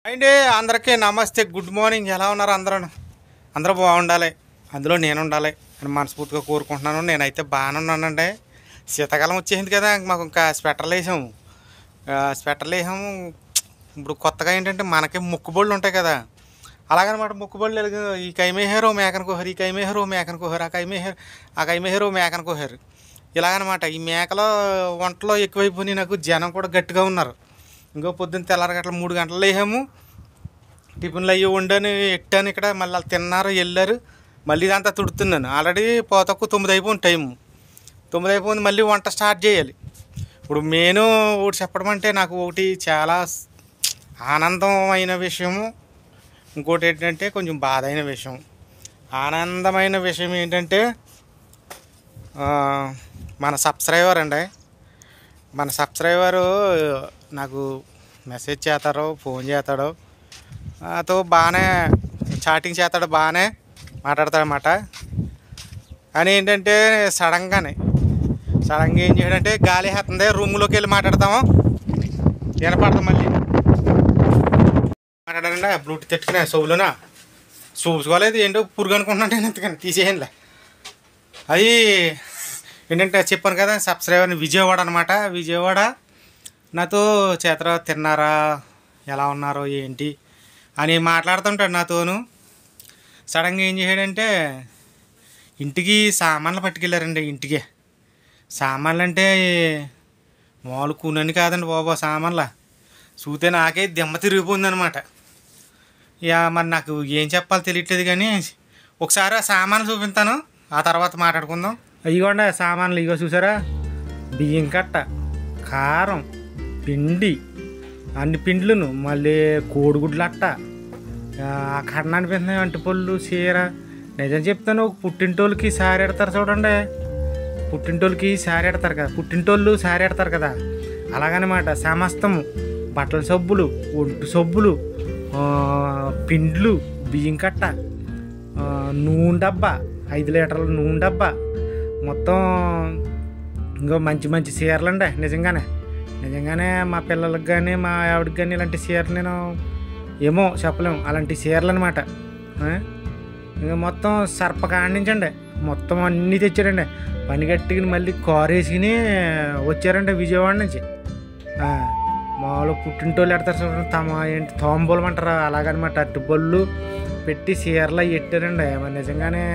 అండి అందరికీ నమస్తే, గుడ్ మార్నింగ్. ఎలా ఉన్నారు అందరూ బాగుండాలి, అందులో నేను ఉండాలి అని మనస్ఫూర్తిగా కోరుకుంటున్నాను. నేనైతే బాగానే ఉన్నానండి. శీతాకాలం వచ్చేసింది కదా, మాకు ఇంకా స్వెటర్లు వేసాము. ఇప్పుడు కొత్తగా ఏంటంటే మనకి ముక్కుబళ్ళు ఉంటాయి కదా, అలాగనమాట. ముక్కుబళ్ళు ఈ కైమేహారు మేకను కోహారు, ఈ కైమేహారు మేకను కోహారు, ఆ కైమేహారు మేకను కోహారు, ఇలాగనమాట. ఈ మేకలో వంటలో ఎక్కువైపోయినాయి. నాకు జనం కూడా గట్టిగా ఉన్నారు. ఇంకో పొద్దున్న తెల్లారి గంటల 3 గంటలు వేసాము. టిఫిన్లు అయ్యి వండాను, ఎట్టాను ఇక్కడ. మళ్ళీ వాళ్ళు తిన్నారు, వెళ్ళారు. మళ్ళీ ఇదంతా తుడుతున్నాను. ఆల్రెడీ పోతకు 9 అయిపోయింది టైము. 9 అయిపోయింది, మళ్ళీ వంట స్టార్ట్ చేయాలి. ఇప్పుడు మెయిన్ ఒకటి చెప్పడం అంటే, నాకు ఒకటి చాలా ఆనందమైన విషయము, ఇంకోటి ఏంటంటే కొంచెం బాధ అయిన విషయం. ఆనందమైన విషయం ఏంటంటే మన సబ్స్క్రైబర్ అండి. మన సబ్స్క్రైబరు నాకు మెసేజ్ చేస్తారో, ఫోన్ చేస్తాడో, నాతో బాగానే చాటింగ్ చేస్తాడు, బాగానే మాట్లాడతాడనమాట. కానీ ఏంటంటే సడన్గా ఏం చేయడంటే, గాలి వేస్తుంది, రూమ్లోకి వెళ్ళి మాట్లాడతాము, వినపడతాం. మళ్ళీ మాట్లాడాలంటే బ్లూటూత్ తెచ్చుకునే చెవులోనా చూసుకోలేదు, ఏంటో పురుగు అనుకుంటున్నాను నేను. ఎందుకని తీసేయండిలే. అది ఏంటంటే చెప్పాను కదా, సబ్స్క్రైబర్ని విజయవాడ అనమాట. విజయవాడ నాతో చేతరా తిన్నారా, ఎలా ఉన్నారో ఏంటి అని మాట్లాడుతుంటాడు నాతోను. సడన్గా ఏం చేశాడంటే, ఇంటికి సామాన్లు పట్టుకెళ్ళారండి. ఇంటికి సామాన్లు అంటే మామూలు కూనని కాదండి బాబా, సామాన్ల చూస్తే నాకే దిమ్మ తిరిగిపోయింది అనమాట. ఇక మరి నాకు ఏం చెప్పాలో తెలియట్లేదు. కానీ ఒకసారి ఆ సామాన్లు చూపిస్తాను, ఆ తర్వాత మాట్లాడుకుందాం. ఇదిగోండి సామాన్లు, ఇగో చూసారా, బియ్యం కట్ట, కారం, పిండి, అన్ని పిండ్లను, మళ్ళీ కోడిగుడ్లు అట్ట, కన్న అనిపిస్తున్నాయి, అంటిపళ్ళు, చీర. నిజం చెప్తాను, పుట్టింటోళ్ళకి సారీ ఎడతారు చూడండి, పుట్టింటోళ్ళకి సారీ ఎడతారు కదా, అలాగనమాట. సమస్తము బట్టల సబ్బులు, ఒంటి సబ్బులు, పిండ్లు, బియ్యం కట్ట, నూనె డబ్బా, 5 లీటర్ల నూనె డబ్బా, మొత్తం ఇంకో మంచి మంచి చీరలు అండి. నిజంగానే మా పిల్లలకి కానీ మా ఆవిడకి కానీ ఇలాంటి చీరలు నేను ఏమో చెప్పలేము, అలాంటి చీరలు అనమాట. ఇంకా మొత్తం సర్పకాండించండి, మొత్తం అన్నీ తెచ్చారండి. పని కట్టుకుని మళ్ళీ కారు వేసుకుని వచ్చారండి విజయవాడ నుంచి. మామూలు పుట్టింటోళ్ళు ఎడతారు చూడండి, ఏంటి తోంబోలం అంటారు, అలాగనమాట. అరటిపళ్ళు పెట్టి చీరలు అవి పెట్టారండి. మరి నిజంగానే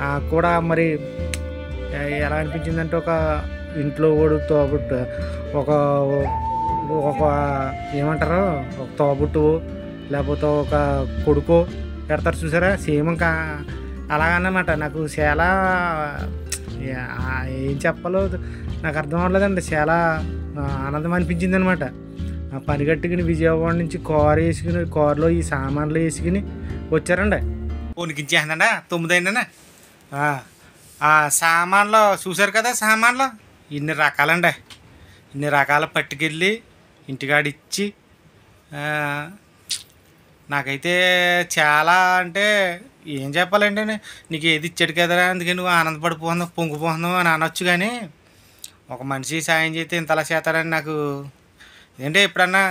నాకు కూడా మరి ఎలా అనిపించిందంటే, ఒక ఇంట్లో కూడా తోబుట్టు, ఒక ఏమంటారు, ఒక తోబుట్టు లేకపోతే ఒక కొడుకు పెడతారు చూసారా, సేమ్ ఇంకా అలాగన్నమాట. నాకు చాలా ఏం చెప్పాలో నాకు అర్థం అవ్వలేదండి. చాలా ఆనందం అనిపించింది అనమాట. పని కట్టుకుని విజయవాడ నుంచి కారు వేసుకుని, కారులో ఈ సామాన్లు వేసుకుని వచ్చారండి. పొనికించేసిందండి, 9 అయిందండి. ఆ సామాన్లు చూసారు కదా, సామాన్లు ఇన్ని రకాలండి. ఇన్ని రకాలు పట్టుకెళ్ళి ఇంటికాడిచ్చి, నాకైతే చాలా అంటే ఏం చెప్పాలంటే, నీకు ఏది ఇచ్చాడు కదరా, అందుకే నువ్వు ఆనందపడిపోతున్నావు, పొంగిపోతున్నావు అని అనొచ్చు. కానీ ఒక మనిషి సాయం చేస్తే ఇంతలా చేస్తారని నాకు ఏంటంటే, ఎప్పుడన్నా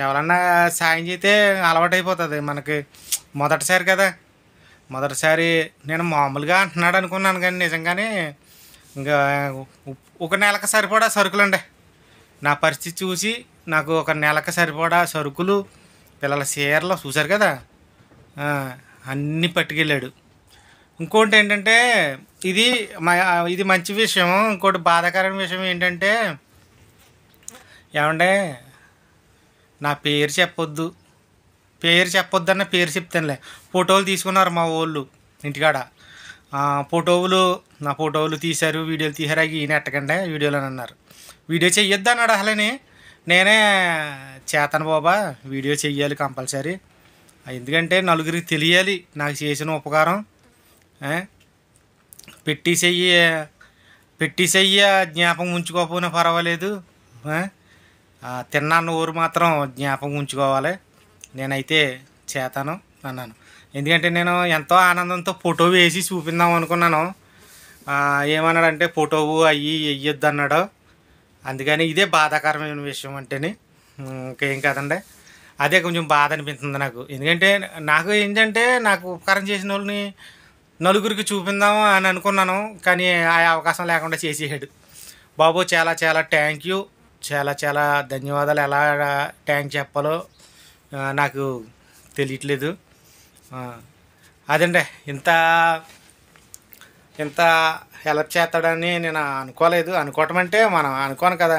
ఎవరన్నా సాయం చేస్తే అలవాటు అయిపోతుంది మనకి. మొదటిసారి కదా, మొదటిసారి నేను మామూలుగా అంటున్నాడు అనుకున్నాను. కానీ నిజంగానే ఇంకా ఒక నెలకు సరిపడా సరుకులండి. నా పరిస్థితి చూసి నాకు ఒక నెలకు సరిపడా సరుకులు, పిల్లల చీరలు చూశారు కదా, అన్నీ పట్టుకెళ్ళాడు. ఇంకోటి ఏంటంటే, ఇది మంచి విషయం. ఇంకోటి బాధాకరమైన విషయం ఏంటంటే, ఏమంటే నా పేరు చెప్పొద్దన్న పేరు చెప్తానులే. ఫోటోలు తీసుకున్నారు మా వాళ్ళు ఇంటికాడ. నా ఫోటోలు తీశారు, వీడియోలు తీశారు. అవి ఈయన ఎట్టకండి వీడియోలు అని అన్నారు. వీడియో చెయ్యొద్దు అన్నాడు. అసలని నేనే చేతను బాబా, వీడియో చెయ్యాలి కంపల్సరీ, ఎందుకంటే నలుగురికి తెలియాలి నాకు చేసిన ఉపకారం. పెట్టేసెయ్య జ్ఞాపకం ఉంచుకోకపోయినా పర్వాలేదు, తిన్నాన్న ఊరు మాత్రం జ్ఞాపకం ఉంచుకోవాలి. నేనైతే చేతాను అన్నాను. ఎందుకంటే నేను ఎంతో ఆనందంతో ఫోటో వేసి చూపిందాం అనుకున్నాను. ఏమన్నాడంటే, ఫోటో అయ్యి వెయ్యొద్దు అన్నాడు. అందుకని ఇదే బాధాకరమైన విషయం అంటేనే, ఇంకేం కాదండి. అదే కొంచెం బాధ అనిపిస్తుంది నాకు. ఎందుకంటే నాకు ఏంటంటే నాకు ఉపకారం చేసిన వాళ్ళని నలుగురికి చూపిందాము అని అనుకున్నాను, కానీ ఆ అవకాశం లేకుండా చేసేసాడు. బాబు చాలా చాలా థ్యాంక్ యూ, చాలా చాలా ధన్యవాదాలు. ఎలా థ్యాంక్ చెప్పాలో నాకు తెలియట్లేదు. అదండి, ఇంత ఇంత హెల్ప్ చేస్తాడని నేను అనుకోలేదు. అనుకోవటం అంటే మనం అనుకోను కదా,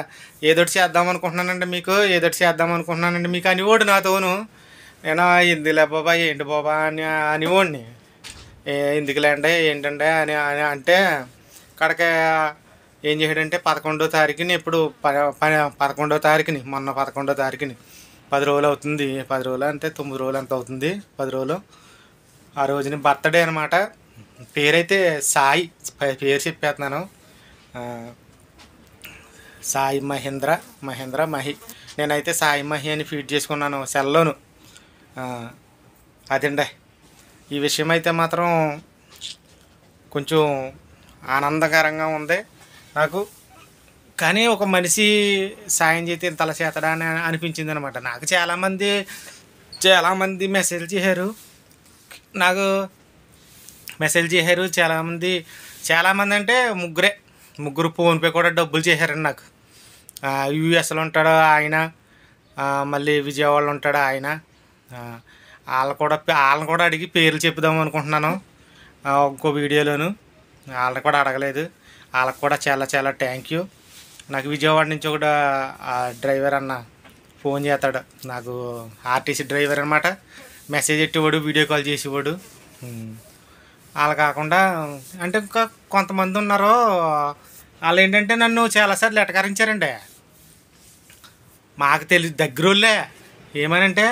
ఏదోటి చేద్దాం అనుకుంటున్నానండి మీకు, ఏదోటి చేద్దాం అనుకుంటున్నానండి మీకు అనివాడు నాతోను. నేను ఎందుకులే బాబా, ఏంటి బాబా అని అనివాడిని. ఎందుకులేండి ఏంటంటే అని అని అంటే కడక ఏం చేశాడంటే 11వ తారీఖుని, ఇప్పుడు 11వ తారీఖుని, మొన్న 11వ తారీఖుని 10 రోజులు అవుతుంది. 10 రోజులు అంటే 9 రోజులు ఎంత అవుతుంది, 10 రోజులు. ఆ రోజుని బర్త్డే అనమాట. పేరైతే సాయి, పేరు చెప్పేస్తున్నాను. సాయి మహేంద్ర మహి. నేనైతే సాయి మహి అని ఫీడ్ చేసుకున్నాను సెల్లోను. అదండి, ఈ విషయం అయితే మాత్రం కొంచెం ఆనందకరంగా ఉంది నాకు. కానీ ఒక మనిషి సాయం చేస్తే ఇంతలా చేతడా అని అనిపించింది అనమాట నాకు. చాలామంది మెసేజ్ చేశారు నాకు, చాలామంది అంటే ముగ్గురు ఫోన్పే కూడా డబ్బులు చేశారండి నాకు. యూఎస్లో ఉంటాడు ఆయన, మళ్ళీ విజయవాడలో ఉంటాడు ఆయన. వాళ్ళని కూడా అడిగి పేర్లు చెప్పుదాం అనుకుంటున్నాను ఇంకో వీడియోలోను. వాళ్ళని కూడా అడగలేదు. వాళ్ళకి కూడా చాలా చాలా థ్యాంక్ యూ. నాకు విజయవాడ నుంచి ఒక డ్రైవర్ అన్న ఫోన్ చేస్తాడు నాకు, ఆర్టీసీ డ్రైవర్ అనమాట. మెసేజ్ పెట్టేవాడు, వీడియో కాల్ చేసేవాడు. వాళ్ళు కాకుండా అంటే ఇంకా కొంతమంది ఉన్నారు, వాళ్ళు ఏంటంటే నన్ను చాలాసార్లు ఎటకరించారండి. మాకు తెలియదు దగ్గరోళ్ళే, ఏమనంటే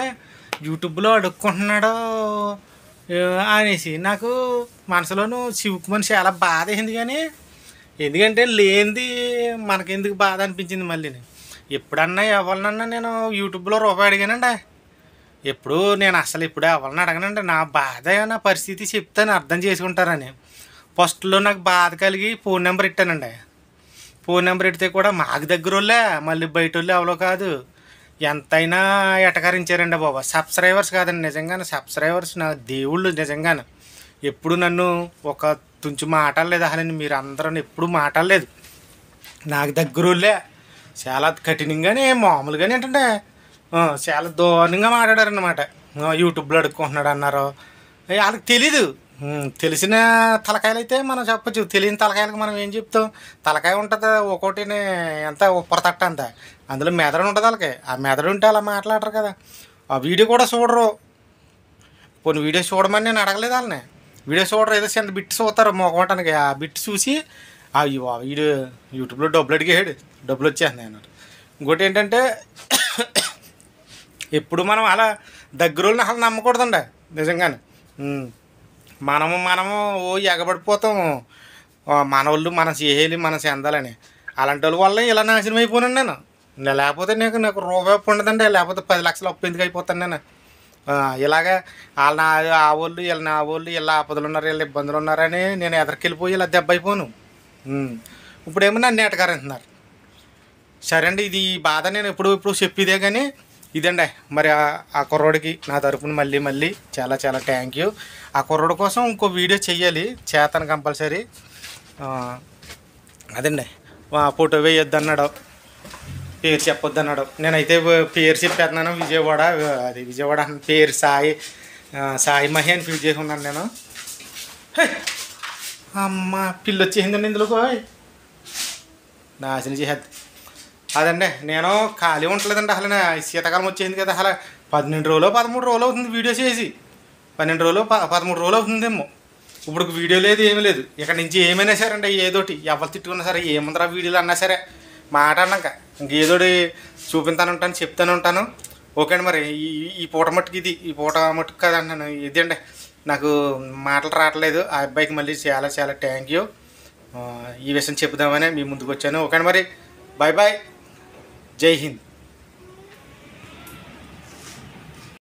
యూట్యూబ్లో అడుక్కుంటున్నాడు అనేసి. నాకు మనసులోనూ చివుకుమని చాలా బాధ అయింది. కానీ ఎందుకంటే లేనిది మనకెందుకు బాధ అనిపించింది. మళ్ళీ ఎప్పుడన్నా ఎవరినన్నా నేను యూట్యూబ్లో రూపాయి అడిగానండి. నేను అసలు ఇప్పుడు ఎవరిని అడగనండి. నా బాధ, నా పరిస్థితి చెప్తాను, అర్థం చేసుకుంటారని. ఫస్ట్లో నాకు బాధ కలిగి ఫోన్ నెంబర్ ఇట్టానండి. ఫోన్ నెంబర్ ఇడితే కూడా మాకు దగ్గర వాళ్ళే, మళ్ళీ బయట వాళ్ళు ఎవరో కాదు. ఎంతైనా ఎటకరించారండి బాబా. సబ్స్క్రైబర్స్ కాదండి, నిజంగానే సబ్స్క్రైబర్స్ నా దేవుళ్ళు. నిజంగానే ఎప్పుడు నన్ను ఒక తుంచి మాట్లాడలేదు అసలు. మీరు అందరూ ఎప్పుడు మాట్లాడలేదు. నాకు దగ్గరోళ్ళే చాలా కఠినంగానే, మామూలుగానే ఏంటంటే చాలా దారుణంగా మాట్లాడారన్నమాట. యూట్యూబ్లో అడుక్కుంటున్నాడు అన్నారు. వాళ్ళకి తెలీదు. తెలిసిన తలకాయలు అయితే మనం చెప్పచ్చు, తెలియని తలకాయలకు మనం ఏం చెప్తాం. తలకాయ ఉంటుంది ఒక్కోటిని, ఎంత ఉప్పరతట్ట అంత, అందులో మెదడు ఉంటుంది వాళ్ళకి. ఆ మెదడు ఉంటే అలా మాట్లాడరు కదా. ఆ వీడియో కూడా చూడరు. కొన్ని వీడియో చూడమని నేను అడగలేదు వాళ్ళని. వీడియో చూడరు, ఏదో చిన్న బిట్ చూస్తారు మొక్కటానికి. ఆ బిట్ చూసి వీడియో యూట్యూబ్లో డబ్బులు అడిగాడు, డబ్బులు వచ్చేస్తున్నాయి అన్నారు. ఇంకోటి ఏంటంటే ఎప్పుడు మనం అలా దగ్గరోళ్ళని అసలు నమ్మకూడదండి నిజంగానే. మనము ఎగబడిపోతాము, మనోళ్ళు మనం చేయాలి, మనం చెందాలని. అలాంటి వాళ్ళ వల్ల ఇలా నాశనం అయిపోయాను నేను. లేకపోతే నాకు రూపాయి ఉండదండి. లేకపోతే 10 లక్షలు అప్పు ఎందుకు అయిపోతాను నేను. ఇలాగా ఆ వాళ్ళు నా వాళ్ళు ఇలా ఆపదలు ఉన్నారు, వీళ్ళ ఇబ్బందులు ఉన్నారని నేను ఎదరికెళ్ళిపోయి ఇలా దెబ్బ అయిపోను. ఇప్పుడేమో నన్ను ఎటకారంటున్నారు. సరే అండి, ఇది బాధ నేను ఇప్పుడు చెప్పిదే. కానీ ఇదండి మరి ఆ కుర్రోడికి నా తరపున మళ్ళీ చాలా చాలా థ్యాంక్ యూ. ఆ కుర్రోడి కోసం ఇంకో వీడియో చెయ్యాలి, చేతను కంపల్సరీ. అదండి, ఫోటో వేయొద్దు అన్నాడు, పేరు చెప్పొద్దు అన్నాడు. నేనైతే పేరు చెప్పేస్తున్నాను, విజయవాడ పేరు సాయి మహి అని ఫీల్ చేసుకున్నాను నేను. అమ్మ పిల్లి వచ్చేసిందండి ఇందులోకి, నాశనం చేసేది. అదండి, నేను ఖాళీ ఉండలేదండి అసలు. శీతాకాలం వచ్చేసింది కదా, అసలు 12 రోజులు 13 రోజులు అవుతుంది వీడియో చేసి. 12 రోజులు 13 రోజులు అవుతుందేమో. ఇప్పుడు వీడియో లేదు, ఏమీ లేదు. ఇక్కడ నుంచి ఏమైనా సరే అండి, ఏదోటి ఎవరు తిట్టుకున్నా సరే, ఏముందరా వీడియోలు అన్నా సరే మాట్లాడినాక ఇంకేదోటి చూపిస్తాను, చెప్తాను ఉంటాను. ఓకే అండి, మరి ఈ పూట మట్టుకు ఈ పూట మట్టుకు కదా అంటున్నాను. ఇది అండి, నాకు మాటలు రావట్లేదు. ఆ అబ్బాయికి మళ్ళీ చాలా చాలా థ్యాంక్ యూ. ఈ విషయం చెప్దామని మీ ముందుకు వచ్చాను. ఓకే అండి, మరి బాయ్, జై హింద్.